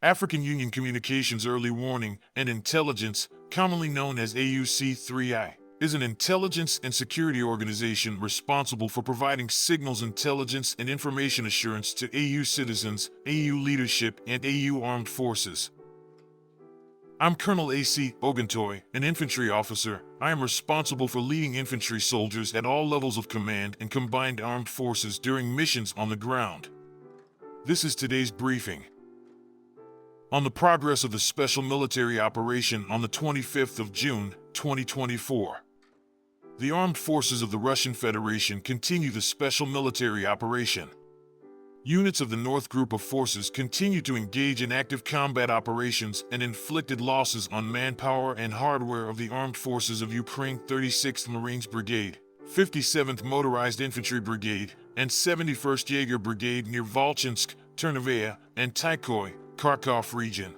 African Union Communications Early Warning and Intelligence, commonly known as AUC3I, is an intelligence and security organization responsible for providing signals intelligence and information assurance to AU citizens, AU leadership, and AU armed forces. I'm Colonel A.C. Oguntoye, an infantry officer. I am responsible for leading infantry soldiers at all levels of command and combined armed forces during missions on the ground. This is today's briefing. On the progress of the special military operation on the 25th of June, 2024. The armed forces of the Russian Federation continue the special military operation. Units of the North Group of Forces continue to engage in active combat operations and inflicted losses on manpower and hardware of the Armed Forces of Ukraine 36th Marines Brigade, 57th Motorized Infantry Brigade, and 71st Jaeger Brigade near Volchansk, Ternivaya, and Tykoy, Kharkov region.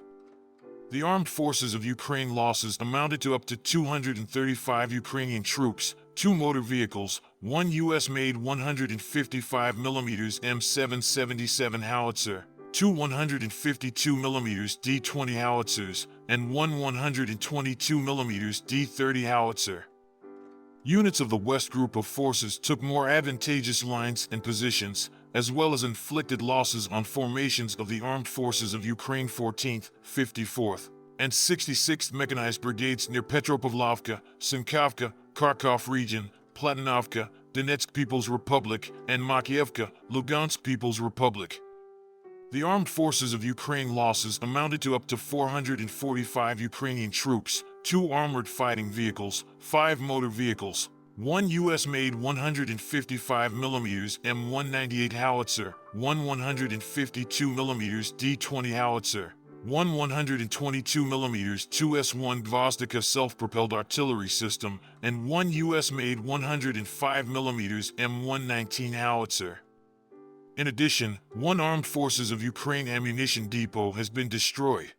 The Armed Forces of Ukraine losses amounted to up to 235 Ukrainian troops, 2 motor vehicles, 1 U.S.-made 155mm M777 howitzer, 2 152mm D-20 howitzers, and 1 122mm D-30 howitzer. Units of the West Group of Forces took more advantageous lines and positions, as well as inflicted losses on formations of the Armed Forces of Ukraine 14th, 54th, and 66th Mechanized Brigades near Petropavlovka, Sinkovka, Kharkov region, Platonovka, Donetsk People's Republic, and Makiivka, Lugansk People's Republic. The Armed Forces of Ukraine losses amounted to up to 445 Ukrainian troops, 2 armored fighting vehicles, 5 motor vehicles, 1 U.S.-made 155mm M198 howitzer, 1 152mm D-20 howitzer, 1 122mm 2S1 Gvozdika self-propelled artillery system, and 1 U.S.-made 105mm M119 howitzer. In addition, 1 Armed Forces of Ukraine ammunition depot has been destroyed.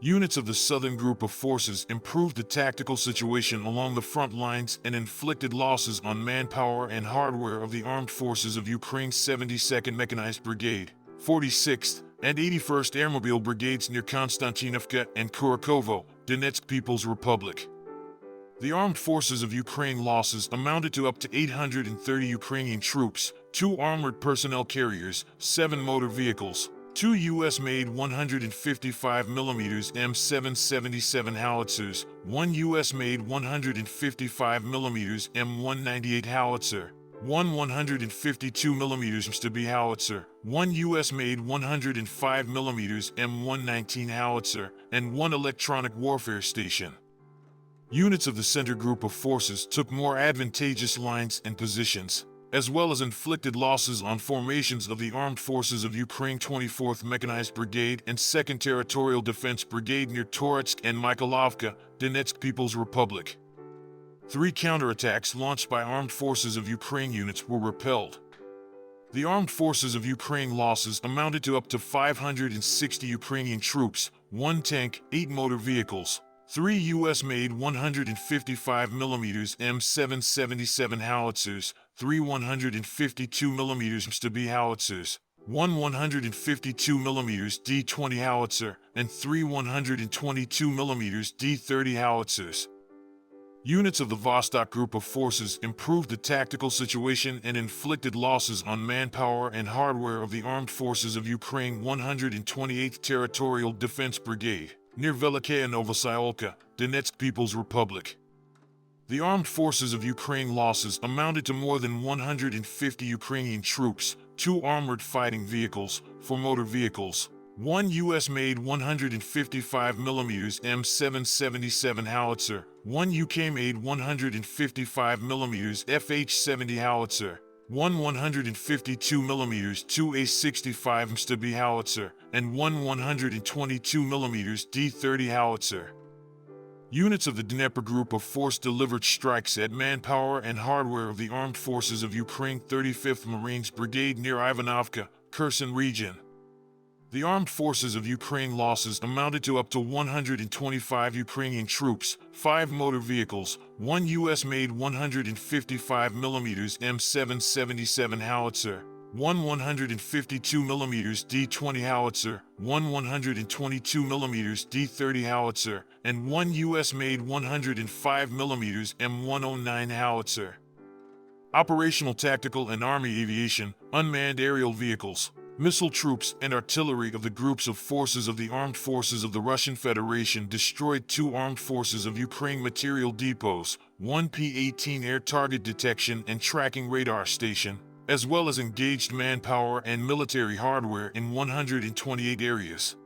Units of the Southern Group of Forces improved the tactical situation along the front lines and inflicted losses on manpower and hardware of the Armed Forces of Ukraine's 72nd Mechanized Brigade, 46th, and 81st Airmobile Brigades near Konstantinovka and Kharkovo, Donetsk People's Republic. The Armed Forces of Ukraine losses amounted to up to 830 Ukrainian troops, 2 armored personnel carriers, 7 motor vehicles, 2 U.S.-made 155mm M777 howitzers, 1 U.S.-made 155mm M198 howitzer, 1 152mm Stubby howitzer, 1 U.S.-made 105mm M119 howitzer, and 1 electronic warfare station. Units of the Center Group of Forces took more advantageous lines and positions, as well as inflicted losses on formations of the Armed Forces of Ukraine 24th Mechanized Brigade and 2nd Territorial Defense Brigade near Toretsk and Mykolovka, Donetsk People's Republic. 3 counterattacks launched by Armed Forces of Ukraine units were repelled. The Armed Forces of Ukraine losses amounted to up to 560 Ukrainian troops, 1 tank, 8 motor vehicles, 3 U.S.-made 155mm M777 howitzers, 3 152mm Stubby howitzers, 1 152mm D-20 howitzer, and 3 122mm D-30 howitzers. Units of the Vostok Group of Forces improved the tactical situation and inflicted losses on manpower and hardware of the Armed Forces of Ukraine 128th Territorial Defense Brigade, near Velikaya Novosyolka, Donetsk People's Republic. The Armed Forces of Ukraine losses amounted to more than 150 Ukrainian troops, 2 armored fighting vehicles, 4 motor vehicles, 1 U.S.-made 155mm M777 howitzer, 1 UK-made 155mm FH-70 howitzer, 1 152mm 2A65 Stubby howitzer, and 1 122mm D-30 howitzer. Units of the Dnieper Group of Force delivered strikes at manpower and hardware of the Armed Forces of Ukraine 35th Marines Brigade near Ivanovka, Kherson region. The Armed Forces of Ukraine losses amounted to up to 125 Ukrainian troops, 5 motor vehicles, 1 U.S.-made 155mm M777 howitzer, one 152mm D-20 howitzer, one 122mm D-30 howitzer, and one US-made 105mm M109 howitzer. Operational, tactical, and Army aviation, unmanned aerial vehicles, missile troops, and artillery of the groups of forces of the Armed Forces of the Russian Federation destroyed 2 Armed Forces of Ukraine material depots, 1 P-18 air target detection and tracking radar station, as well as engaged manpower and military hardware in 128 areas.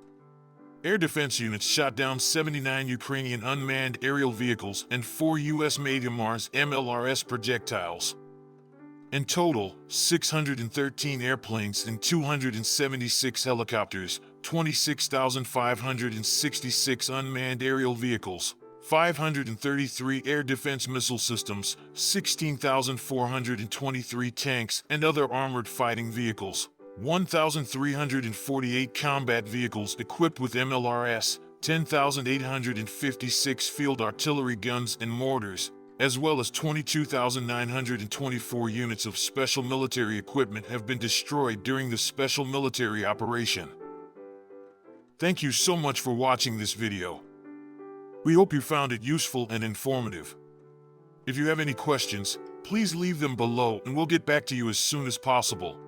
Air defense units shot down 79 Ukrainian unmanned aerial vehicles and 4 US-made HIMARS MLRS projectiles. In total, 613 airplanes and 276 helicopters, 26,566 unmanned aerial vehicles, 533 air defense missile systems, 16,423 tanks and other armored fighting vehicles, 1,348 combat vehicles equipped with MLRS, 10,856 field artillery guns and mortars, as well as 22,924 units of special military equipment have been destroyed during the special military operation. Thank you so much for watching this video. We hope you found it useful and informative. If you have any questions, please leave them below and we'll get back to you as soon as possible.